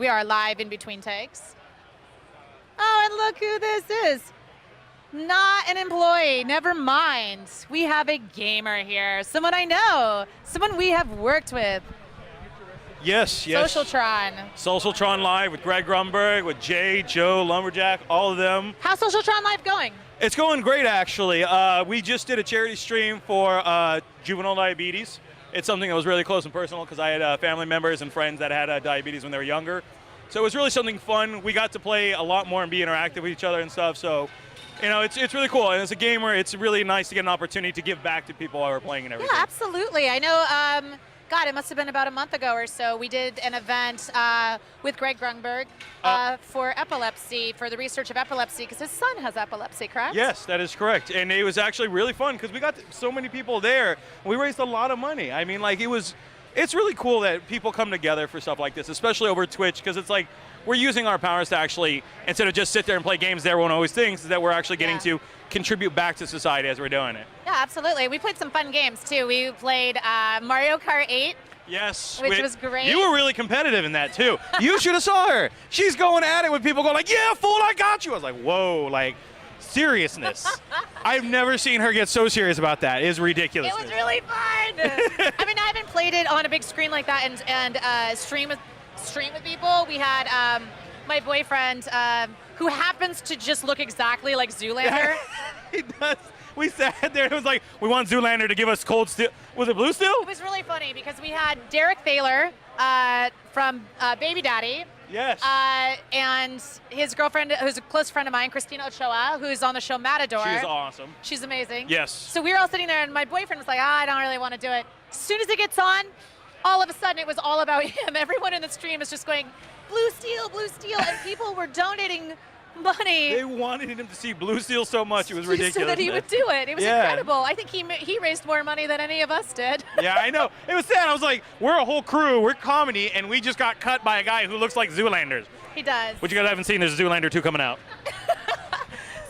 we are live in between takes. Oh, and look who this is. Not an employee, never mind. We have a gamer here, someone I know, someone we have worked with. Yes. Socialtron. Socialtron Live with Greg Grumberg, with Jay, Joe, Lumberjack, all of them. How's Socialtron Live going? It's going great, actually. We just did a charity stream for juvenile diabetes. It's something that was really close and personal because I had family members and friends that had diabetes when they were younger. So it was really something fun. We got to play a lot more and be interactive with each other and stuff. So, you know, it's really cool. And as a gamer, it's really nice to get an opportunity to give back to people while we're playing and everything. Yeah, absolutely. I know, God, it must have been about a month ago or so. We did an event with Greg Grumberg for epilepsy, for the research of epilepsy, because his son has epilepsy, correct? Yes, that is correct. And it was actually really fun because we got so many people there. We raised a lot of money. I mean, like, it's really cool that people come together for stuff like this, especially over Twitch, because it's like we're using our powers to actually, instead of just sit there and play games that everyone always thinks, is that we're actually getting to contribute back to society as we're doing it. Yeah, absolutely. We played some fun games, too. We played Mario Kart 8. Yes. Which was great. You were really competitive in that, too. You should have saw her. She's going at it with people going like, yeah, fool, I got you. I was like, whoa, like, seriousness. I've never seen her get so serious about that. It is ridiculous. It was really fun. I mean, I haven't played it on a big screen like that and stream with people. We had my boyfriend, who happens to just look exactly like Zoolander. He does. We sat there and it was like, we want Zoolander to give us cold steel. Was it blue steel? It was really funny because we had Derek Thaler from Baby Daddy. Yes. And his girlfriend, who's a close friend of mine, Christina Ochoa, who's on the show Matador. She's awesome. She's amazing. Yes. So we were all sitting there and my boyfriend was like, I don't really want to do it. As soon as it gets on, all of a sudden it was all about him. Everyone in the stream is just going, blue steel, and people were donating money. They wanted him to see blue steel so much, it was ridiculous. So that he would do it. It was incredible. I think he raised more money than any of us did. Yeah, I know. It was sad. I was like, we're a whole crew, we're comedy, and we just got cut by a guy who looks like Zoolander. He does. Which you guys haven't seen, there's Zoolander 2 coming out.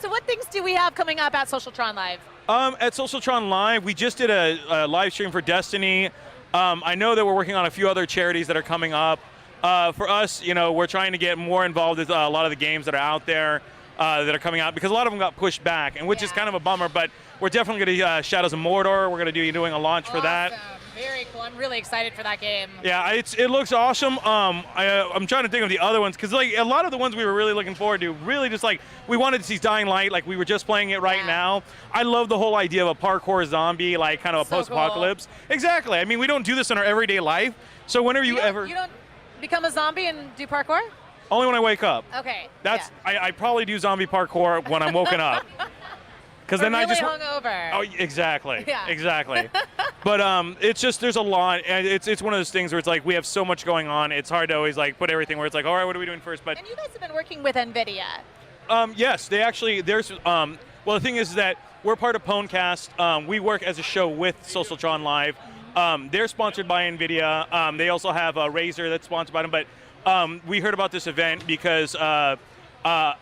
So what things do we have coming up at Socialtron Live? At Socialtron Live, we just did a live stream for Destiny. I know that we're working on a few other charities that are coming up. For us, you know, we're trying to get more involved with a lot of the games that are out there that are coming out because a lot of them got pushed back, and which is kind of a bummer, but we're definitely going to Shadows of Mordor. We're going to be doing a launch for that. Very cool. I'm really excited for that game. Yeah, it looks awesome. I'm trying to think of the other ones because like a lot of the ones we were really looking forward to, really just like we wanted to see Dying Light, like we were just playing it right now. I love the whole idea of a parkour zombie, like kind of a post-apocalypse. Cool. Exactly. I mean, we don't do this in our everyday life, so whenever you don't become a zombie and do parkour? Only when I wake up. Okay. That's I probably do zombie parkour when I'm woken up. Because then really I just hungover. Oh, exactly. Yeah. Exactly. But it's just there's a lot, and it's one of those things where it's like we have so much going on. It's hard to always like put everything where it's like, all right, what are we doing first? But and you guys have been working with Nvidia. Yes, they actually well the thing is that we're part of Pwnecast. We work as a show with Socialtron Live. They're sponsored by Nvidia. They also have a Razer that's sponsored by them. But we heard about this event because one, I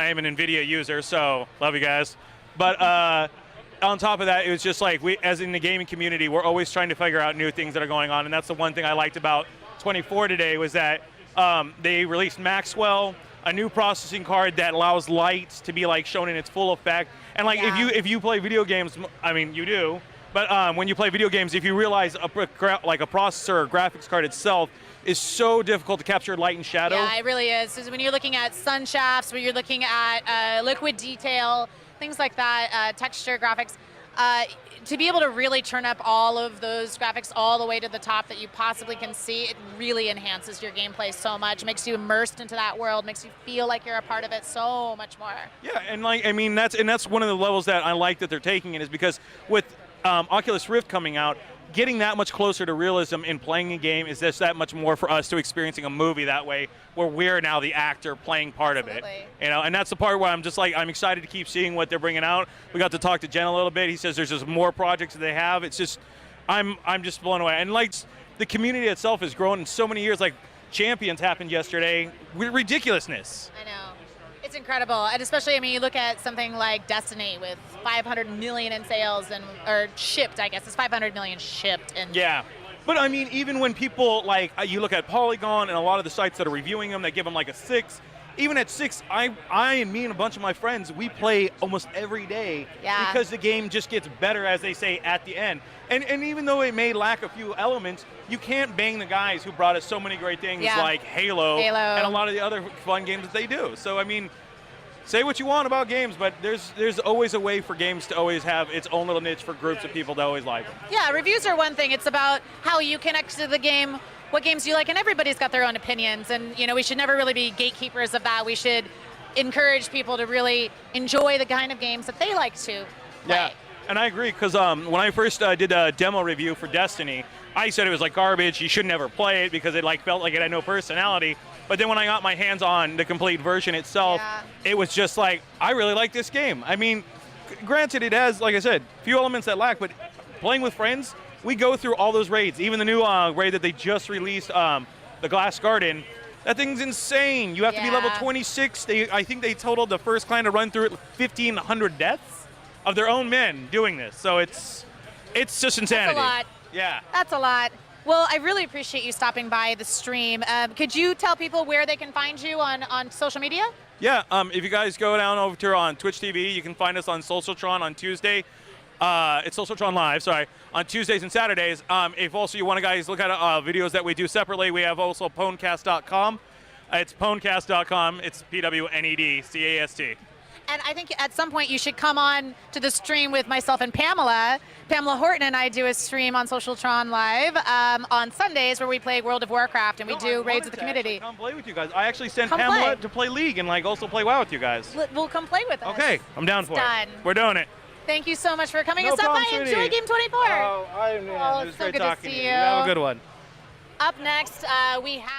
am an Nvidia user, so love you guys. But on top of that, it was just like we, as in the gaming community, we're always trying to figure out new things that are going on, and that's the one thing I liked about 24 today was that they released Maxwell, a new processing card that allows light to be like shown in its full effect. And like if you play video games, I mean you do, but when you play video games, if you realize like a processor or graphics card itself is so difficult to capture light and shadow. Yeah, it really is. So when you're looking at sun shafts, when you're looking at liquid detail, things like that, texture graphics, to be able to really turn up all of those graphics all the way to the top that you possibly can see, it really enhances your gameplay so much. It makes you immersed into that world, makes you feel like you're a part of it so much more. Yeah, and like I mean that's one of the levels that I like that they're taking it is because with Oculus Rift coming out, getting that much closer to realism in playing a game is just that much more for us to experiencing a movie that way, where we're now the actor playing part of it. You know, and that's the part where I'm just like, I'm excited to keep seeing what they're bringing out. We got to talk to Jen a little bit. He says there's just more projects that they have. It's just, I'm just blown away. And like the community itself has grown in so many years. Like Champions happened yesterday. Ridiculousness. I know. It's incredible, and especially, I mean, you look at something like Destiny with 500 million in sales or shipped, I guess. It's 500 million shipped. And yeah. But I mean, even when people like you look at Polygon and a lot of the sites that are reviewing them, they give them like a 6. Even at 6, I and me and a bunch of my friends, we play almost every day because the game just gets better, as they say, at the end. And even though it may lack a few elements, you can't bang the guys who brought us so many great things like Halo and a lot of the other fun games that they do. So I mean, say what you want about games, but there's always a way for games to always have its own little niche for groups of people that always like them. Yeah, reviews are one thing. It's about how you connect to the game, what games you like, and everybody's got their own opinions. And we should never really be gatekeepers of that. We should encourage people to really enjoy the kind of games that they like to play. Yeah, and I agree, because when I first did a demo review for Destiny, I said it was like garbage. You should never play it because it felt like it had no personality. But then when I got my hands on the complete version itself, it was just like, I really like this game. I mean, granted, it has, like I said, few elements that lack, but playing with friends, we go through all those raids. Even the new raid that they just released, the Glass Garden, that thing's insane. You have to be level 26. I think they totaled the first clan to run through it 1,500 deaths of their own men doing this. So it's just insanity. That's a lot. Yeah. That's a lot. Well, I really appreciate you stopping by the stream. Could you tell people where they can find you on social media? Yeah, if you guys go down over to on Twitch TV, you can find us on Socialtron on Tuesday. It's Socialtron Live, sorry, on Tuesdays and Saturdays. If also you want to guys look at videos that we do separately, we have also Pwnecast.com. It's Pwnecast.com. It's Pwnedcast. And I think at some point you should come on to the stream with myself and Pamela. Pamela Horton and I do a stream on Socialtron Live on Sundays where we play World of Warcraft and we do raids with the community. Come play with you guys. I actually sent Pamela to play League and also play WoW with you guys. We'll come play with us. Okay, I'm down for it. We're doing it. Thank you so much for coming. No Stop by problem, and enjoy Game 24. Oh, it was so great good talking to see to you. you. Have a good one. Up next, we have